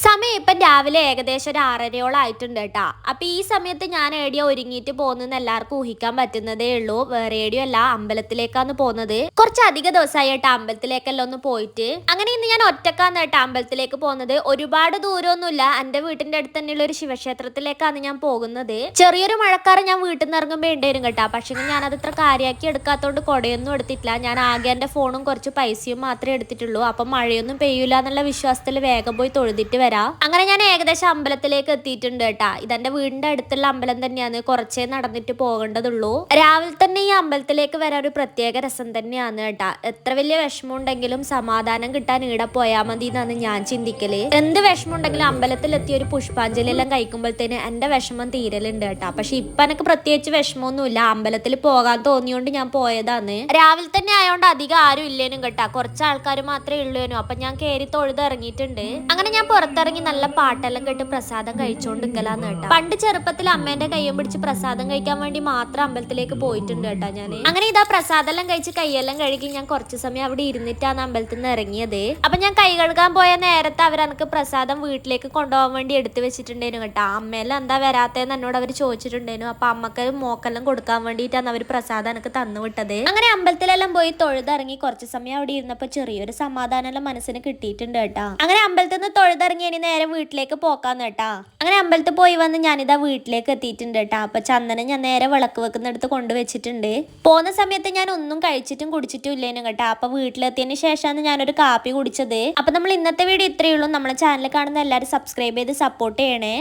സമയം ഇപ്പം രാവിലെ ഏകദേശം ഒരു 6:30 ആയിട്ടുണ്ട് കേട്ടാ. അപ്പൊ ഈ സമയത്ത് ഞാൻ ഏടിയ ഒരുങ്ങിയിട്ട് പോകുന്നെന്ന് എല്ലാവർക്കും ഊഹിക്കാൻ പറ്റുന്നതേ ഉള്ളൂ. വേറെ ഏടിയോ അല്ല, അമ്പലത്തിലേക്കാണ് പോകുന്നത്. കുറച്ചധിക ദിവസമായി കേട്ടാ അമ്പലത്തിലേക്കെല്ലാം ഒന്ന് പോയിട്ട്. അങ്ങനെ ഇന്ന് ഞാൻ ഒറ്റക്കാന്ന് കേട്ടാ അമ്പലത്തിലേക്ക് പോകുന്നത്. ഒരുപാട് ദൂരമൊന്നുമില്ല, എന്റെ വീട്ടിന്റെ അടുത്ത് തന്നെയുള്ള ഒരു ശിവക്ഷേത്രത്തിലേക്കാണ് ഞാൻ പോകുന്നത്. ചെറിയൊരു മഴക്കാറ് ഞാൻ വീട്ടിൽ നിന്ന് ഇറങ്ങുമ്പോൾ ഉണ്ടായിരുന്നു കേട്ടാ. പക്ഷെ ഞാനത് ഇത്ര കാര്യമാക്കി എടുക്കാത്തോണ്ട് കൊടയൊന്നും എടുത്തിട്ടില്ല. ഞാൻ ആകെ എന്റെ ഫോണും കുറച്ച് പൈസയും മാത്രമേ എടുത്തിട്ടുള്ളൂ. അപ്പൊ മഴയൊന്നും പെയ്യൂല എന്നുള്ള വിശ്വാസത്തിൽ വേഗം പോയി തൊഴുതിട്ട് വരാം. അങ്ങനെ ഞാൻ ഏകദേശം അമ്പലത്തിലേക്ക് എത്തിയിട്ടുണ്ട് കേട്ടാ. ഇതെന്റെ വീടിന്റെ അടുത്തുള്ള അമ്പലം തന്നെയാണ്, കുറച്ചേ നടന്നിട്ട് പോകേണ്ടതുള്ളൂ. രാവിലെ തന്നെ ഈ അമ്പലത്തിലേക്ക് വരാൻ ഒരു പ്രത്യേക രസം തന്നെയാണ് കേട്ടാ. എത്ര വലിയ വിഷമം ഉണ്ടെങ്കിലും സമാധാനം കിട്ടാൻ ഈടെ പോയാൽ മതി എന്നാണ് ഞാൻ ചിന്തിക്കല്. എന്ത് വിഷമം ഉണ്ടെങ്കിലും അമ്പലത്തിലെത്തിയ ഒരു പുഷ്പാഞ്ജലി എല്ലാം കഴിക്കുമ്പോഴത്തേന് എന്റെ വിഷമം തീരലുണ്ട് കേട്ടാ. പക്ഷെ ഇപ്പൊ എനിക്ക് പ്രത്യേകിച്ച് വിഷമമൊന്നുമില്ല, അമ്പലത്തിൽ പോകാൻ തോന്നിയോണ്ട് ഞാൻ പോയതാണ്. രാവിലെ തന്നെ ആയതുകൊണ്ട് അധികം ആരും ഇല്ലേനും കേട്ടാ, കുറച്ച് ആൾക്കാർ മാത്രമേ ഉള്ളൂനും. അപ്പൊ ഞാൻ കയറി തൊഴുത് ഇറങ്ങിയിട്ടുണ്ട്. അങ്ങനെ ഞാൻ പുറത്തിറങ്ങി നല്ല പാട്ടെല്ലാം കേട്ട് പ്രസാദം കഴിച്ചോണ്ട് നിൽക്കലാന്ന് കേട്ടാ. പണ്ട് ചെറുപ്പത്തിൽ അമ്മേന്റെ കയ്യും പിടിച്ച് പ്രസാദം കഴിക്കാൻ വേണ്ടി മാത്രം അമ്പലത്തിലേക്ക് പോയിട്ടുണ്ട് കേട്ടാ ഞാൻ. അങ്ങനെ ഇതാ പ്രസാദം എല്ലാം കഴിച്ച് കൈയെല്ലാം കഴുകി ഞാൻ കുറച്ച് സമയം അവിടെ ഇരുന്നിട്ടാണ് അമ്പലത്തിൽ നിന്ന് ഇറങ്ങിയത്. അപ്പൊ ഞാൻ കൈ കഴുകാൻ പോയ നേരത്തെ അവരെനിക്ക് പ്രസാദം വീട്ടിലേക്ക് കൊണ്ടുപോകാൻ വേണ്ടി എടുത്തു വെച്ചിട്ടുണ്ടായിരുന്നു കേട്ടാ. അമ്മയെല്ലാം എന്താ വരാത്തേന്ന് എന്നോട് അവർ ചോദിച്ചിട്ടുണ്ടായിരുന്നു. അപ്പൊ അമ്മക്ക് മോക്കെല്ലാം കൊടുക്കാൻ വേണ്ടിയിട്ടാണ് അവർ പ്രസാദം എനിക്ക് തന്നു വിട്ടത്. അങ്ങനെ അമ്പലത്തിലെല്ലാം പോയി തൊഴുതിറങ്ങി കുറച്ച് സമയം അവിടെ ഇരുന്നപ്പോ ചെറിയൊരു സമാധാനം എല്ലാം മനസ്സിന് കിട്ടിയിട്ടുണ്ട് കേട്ടാ. അങ്ങനെ അമ്പലത്തിൽ നിന്ന് തൊഴുതിറങ്ങി ഇനി നേരെ വീട്ടിലേക്ക് പോക്കാന്ന് കേട്ടാ. അങ്ങനെ അമ്പലത്തിൽ പോയി വന്ന് ഞാനിതാ വീട്ടിലേക്ക് എത്തിയിട്ടുണ്ട് കേട്ടാ. അപ്പൊ ചന്ദനം ഞാൻ നേരെ വിളക്ക് വെക്കുന്നിടത്ത് കൊണ്ടുവച്ചിട്ടുണ്ട്. പോകുന്ന സമയത്ത് ഞാൻ ഒന്നും കഴിച്ചിട്ടും കുടിച്ചിട്ടും ഇല്ലേനും കേട്ടാ. അപ്പൊ വീട്ടിലെത്തിയതിന് ശേഷമാണ് ഞാനൊരു കാപ്പി കുടിച്ചത്. അപ്പൊ നമ്മൾ ഇന്നത്തെ വീഡിയോ ഇത്രയേ ഉള്ളൂ. നമ്മളെ ചാനൽ കാണുന്ന എല്ലാവരും സബ്സ്ക്രൈബ് ചെയ്ത് സപ്പോർട്ട് ചെയ്യണേ.